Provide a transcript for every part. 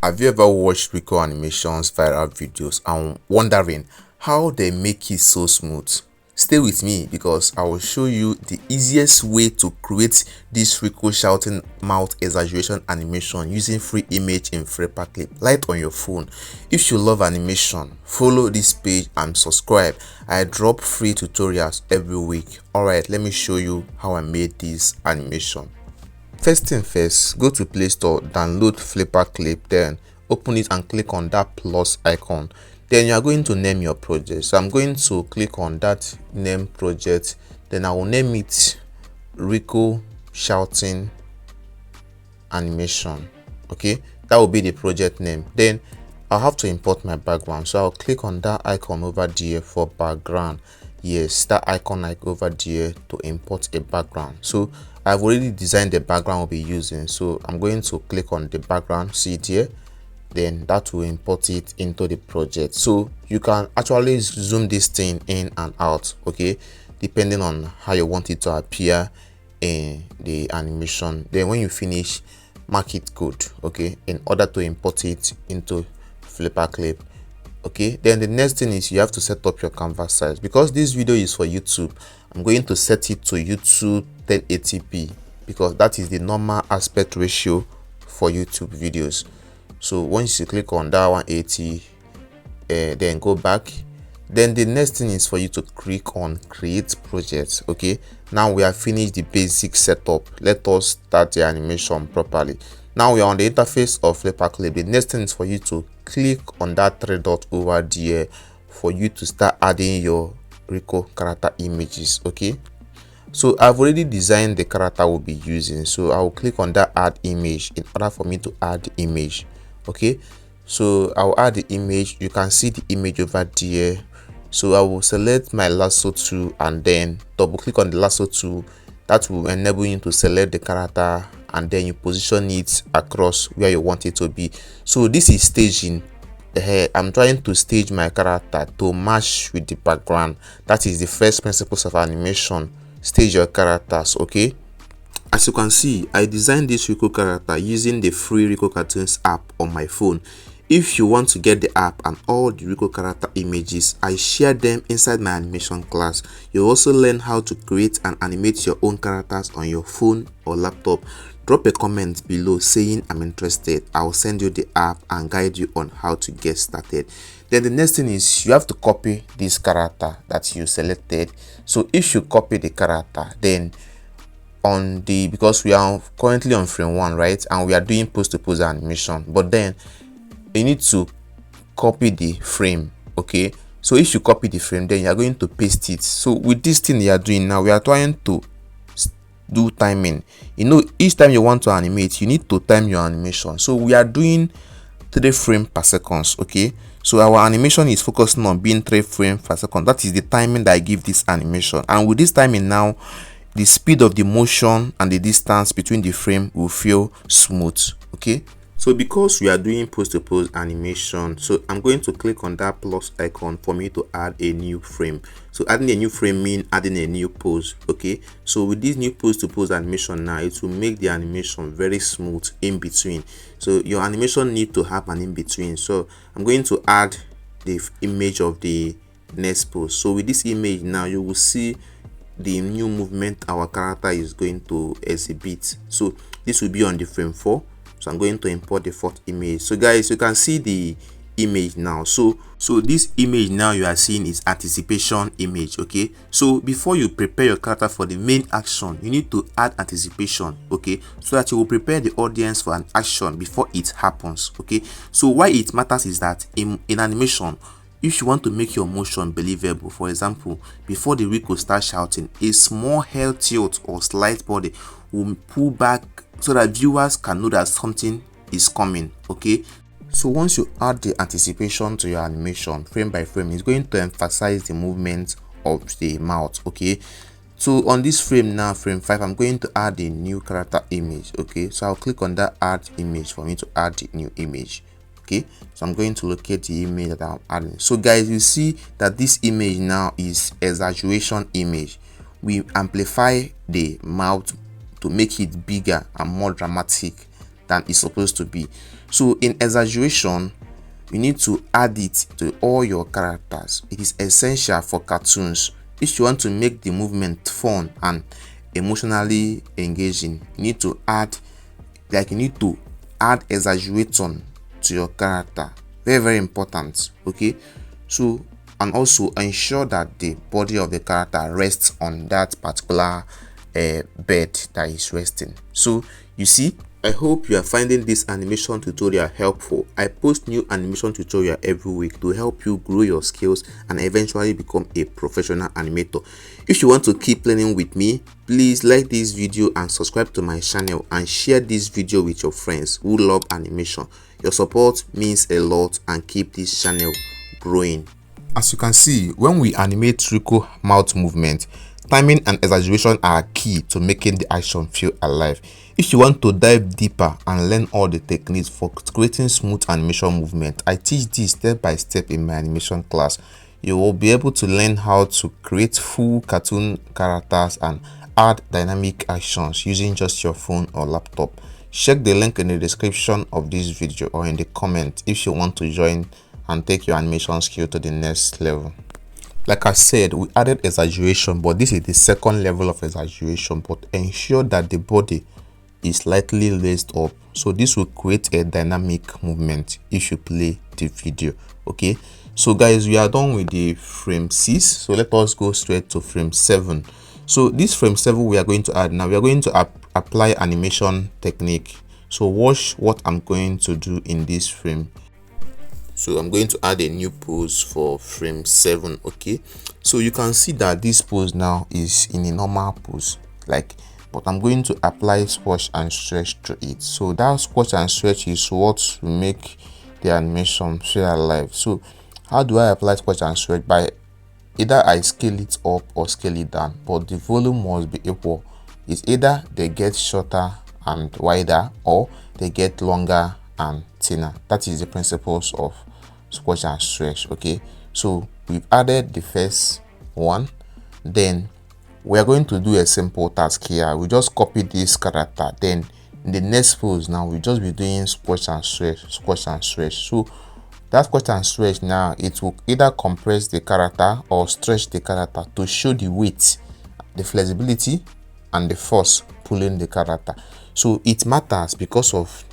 Have you ever watched Rico Animations viral videos and wondering how they make it so smooth? Stay with me because I will show you the easiest way to create this Rico shouting mouth exaggeration animation using free image in FlipaClip right on your phone. If you love animation, follow this page and subscribe. I drop free tutorials every week. Alright, let me show you how I made this animation. First thing first, go to Play Store, download FlipaClip, then open it and click on that plus icon. Then you are going to name your project. So I'm going to click on that name project. Then I will name it Rico Shouting Animation. Okay, that will be the project name. Then I'll have to import my background. So I'll click on that icon over there for background. Yes, that icon like over there to import a background. So I've already designed the background we'll be using, so I'm going to click on the background, see it here, then that will import it into the project. So you can actually zoom this thing in and out, okay, depending on how you want it to appear in the animation. Then when you finish, mark it good, okay, in order to import it into FlipaClip. Okay, then the next thing is you have to set up your canvas size. Because this video is for YouTube, I'm going to set it to YouTube 1080p because that is the normal aspect ratio for YouTube videos. So once you click on that 180, then go back. Then the next thing is for you to click on create project. Okay, now we have finished the basic setup. Let us start the animation properly. Now we are on the interface of FlipaClip. The next thing is for you to click on that three dot over there for you to start adding your Rico character images. Okay, so I've already designed the character we'll be using, so I will click on that add image in order for me to add the image. Okay, so I'll add the image. You can see the image over there. So I will select my lasso tool and then double click on the lasso tool. That will enable you to select the character and then you position it across where you want it to be. So this is staging. I'm trying to stage my character to match with the background. That is the first principles of animation. Stage your characters. Okay, as you can see, I designed this Rico character using the free Rico Cartoons app on my phone. If you want to get the app and all the Rico character images, I share them inside my animation class. You'll also learn how to create and animate your own characters on your phone or laptop. Drop a comment below saying I'm interested. I'll send you the app and guide you on how to get started. Then the next thing is you have to copy this character that you selected. So if you copy the character, then on the, because we are currently on frame 1, right, and we are doing pose to pose animation, but then you need to copy the frame. Okay, so if you copy the frame, then you are going to paste it. So with this thing you are doing now, we are trying to do timing. You know, each time you want to animate, you need to time your animation. So we are doing 3 frames per second. Okay, so our animation is focusing on being 3 frames per second. That is the timing that I give this animation, and with this timing now, the speed of the motion and the distance between the frame will feel smooth. Okay, so because we are doing pose to pose animation, so I'm going to click on that plus icon for me to add a new frame. So adding a new frame means adding a new pose. Okay, so with this new pose to pose animation now, it will make the animation very smooth in between. So your animation need to have an in between. So I'm going to add the image of the next pose. So with this image now, you will see the new movement our character is going to exhibit. So this will be on the frame 4. So I'm going to import the 4th image. So guys, you can see the image now. So this image now you are seeing is anticipation image. Okay, so before you prepare your character for the main action, you need to add anticipation. Okay, so that you will prepare the audience for an action before it happens. Okay, so why it matters is that in animation, if you want to make your motion believable, for example, before the Rico starts shouting, a small head tilt or slight body will pull back so that viewers can know that something is coming. Okay, so once you add the anticipation to your animation frame by frame, it's going to emphasize the movement of the mouth. Okay, so on this frame now, frame 5, I'm going to add a new character image. Okay, so I'll click on that add image for me to add the new image. Okay, so I'm going to locate the image that I'm adding. So guys, you see that this image now is exaggeration image. We amplify the mouth to make it bigger and more dramatic than it's supposed to be. So in exaggeration, you need to add it to all your characters. It is essential for cartoons. If you want to make the movement fun and emotionally engaging, you need to add exaggeration to your character. Very, very important. Okay, so and also ensure that the body of the character rests on that particular bed that is resting. So you see, I hope you are finding this animation tutorial helpful. I post new animation tutorial every week to help you grow your skills and eventually become a professional animator. If you want to keep learning with me, please like this video and subscribe to my channel and share this video with your friends who love animation. Your support means a lot and keep this channel growing. As you can see, when we animate Rico mouth movement, timing and exaggeration are key to making the action feel alive. If you want to dive deeper and learn all the techniques for creating smooth animation movement, I teach this step by step in my animation class. You will be able to learn how to create full cartoon characters and add dynamic actions using just your phone or laptop. Check the link in the description of this video or in the comment if you want to join and take your animation skill to the next level. Like I said, we added exaggeration, but this is the second level of exaggeration. But ensure that the body is slightly raised up, so this will create a dynamic movement if you play the video. Okay, so guys, we are done with the frame 6, so let us go straight to frame 7. So this frame 7 we are going to add now. We are going to apply animation technique. So watch what I'm going to do in this frame. So I'm going to add a new pose for frame 7. Okay, so you can see that this pose now is in a normal pose, but I'm going to apply squash and stretch to it. So that squash and stretch is what will make the animation feel alive. So how do I apply squash and stretch? By either I scale it up or scale it down, but the volume must be equal. It's either they get shorter and wider or they get longer and thinner. That is the principles of squash and stretch. Okay, so we've added the first one. Then we are going to do a simple task here. We just copy this character, then in the next pose now we just be doing squash and stretch, squash and stretch. So that squash and stretch now, it will either compress the character or stretch the character to show the weight, the flexibility and the force pulling the character. So it matters because of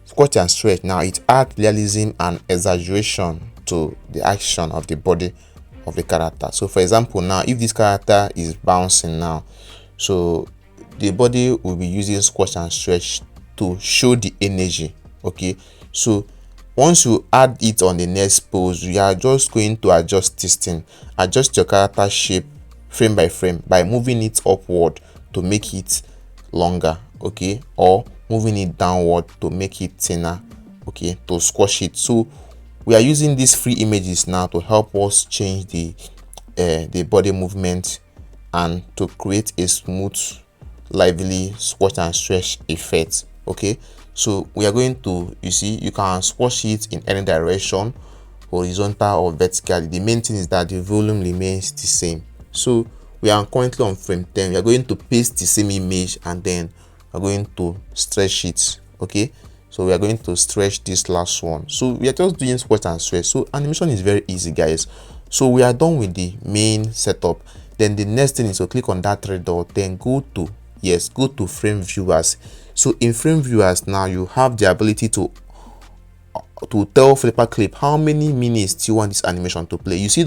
squash and stretch. Now it adds realism and exaggeration to the action of the body of the character. So for example, now if this character is bouncing now, so the body will be using squash and stretch to show the energy. Okay, so once you add it on the next pose, you are just going to adjust this thing, adjust your character shape frame by frame by moving it upward to make it longer, okay, or moving it downward to make it thinner, okay, to squash it. So we are using these free images now to help us change the body movement and to create a smooth, lively squash and stretch effect. Okay, so we are going to, you see, you can squash it in any direction, horizontal or vertical. The main thing is that the volume remains the same. So we are currently on frame 10. We are going to paste the same image and then we're going to stretch it. Okay, so we are going to stretch this last one. So we are just doing squash and stretch. So animation is very easy, guys. So we are done with the main setup. Then the next thing is to click on that three dot, then go to frame viewers. So in frame viewers now, you have the ability to tell FlipaClip how many minutes do you want this animation to play. You see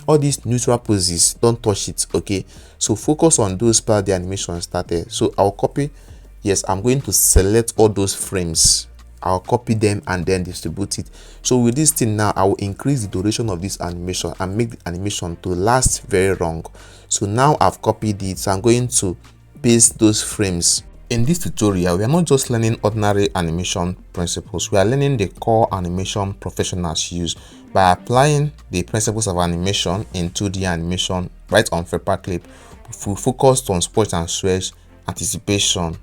all these neutral poses, don't touch it. Okay, so focus on those parts the animation started. So I'll copy, I'm going to select all those frames, I'll copy them and then distribute it. So with this thing now, I will increase the duration of this animation and make the animation to last very long. So now I've copied it, so I'm going to paste those frames. In this tutorial, we are not just learning ordinary animation principles, we are learning the core animation professionals use by applying the principles of animation in 2D animation right on FlipaClip. We focused on squash and stretch, anticipation,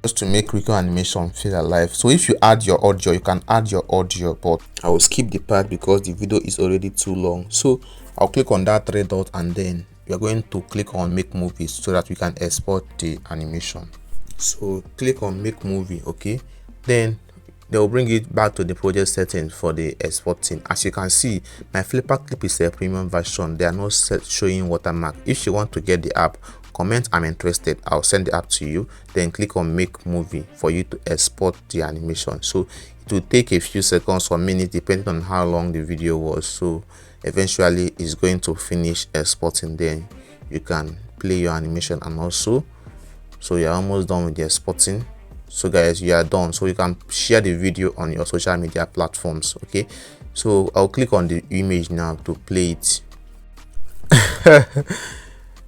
just to make Rico Animation feel alive. So if you add your audio, you can add your audio, but I will skip the part because the video is already too long. So I'll click on that three dot and then we are going to click on make movies so that we can export the animation. So click on make movie. Okay, Then they will bring it back to the project settings for the exporting. As you can see, my FlipaClip is a premium version. They are not showing watermark. If you want to get the app, comment I'm interested, I'll send the app to you. Then click on make movie for you to export the animation. So it will take a few seconds or minutes depending on how long the video was. So eventually it's going to finish exporting. Then you can play your animation. And also, so you're almost done with the exporting. So guys, you are done. So you can share the video on your social media platforms. Okay, so I'll click on the image now to play it.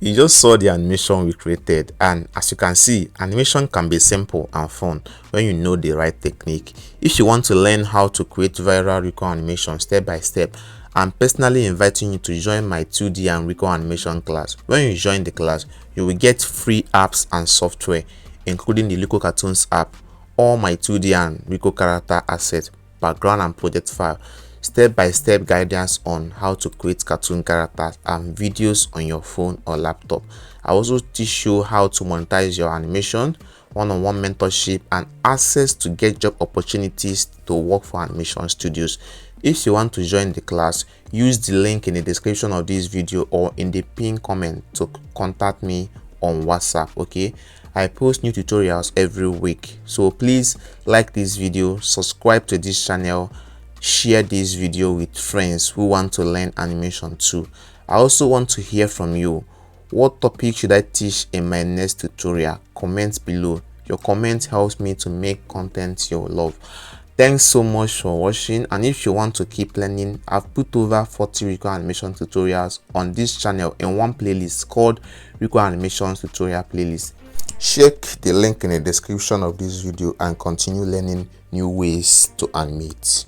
You just saw the animation we created, and as you can see, animation can be simple and fun when you know the right technique. If you want to learn how to create viral Rico animation step by step, I'm personally inviting you to join my 2D and Rico animation class. When you join the class, you will get free apps and software, including the Rico Cartoons app, all my 2D and Rico character assets, background and project file, step-by-step guidance on how to create cartoon characters, and videos on your phone or laptop. I also teach you how to monetize your animation, one-on-one mentorship, and access to get job opportunities to work for animation studios. If you want to join the class, use the link in the description of this video or in the pinned comment to contact me on WhatsApp. Okay, I post new tutorials every week, so please like this video, subscribe to this channel, share this video with friends who want to learn animation too. I also want to hear from you. What topic should I teach in my next tutorial? Comment below. Your comment helps me to make content you love. Thanks so much for watching, and if you want to keep learning, I've put over 40 Rico animation tutorials on this channel in one playlist called Rico Animations Tutorial Playlist. Check the link in the description of this video and continue learning new ways to animate.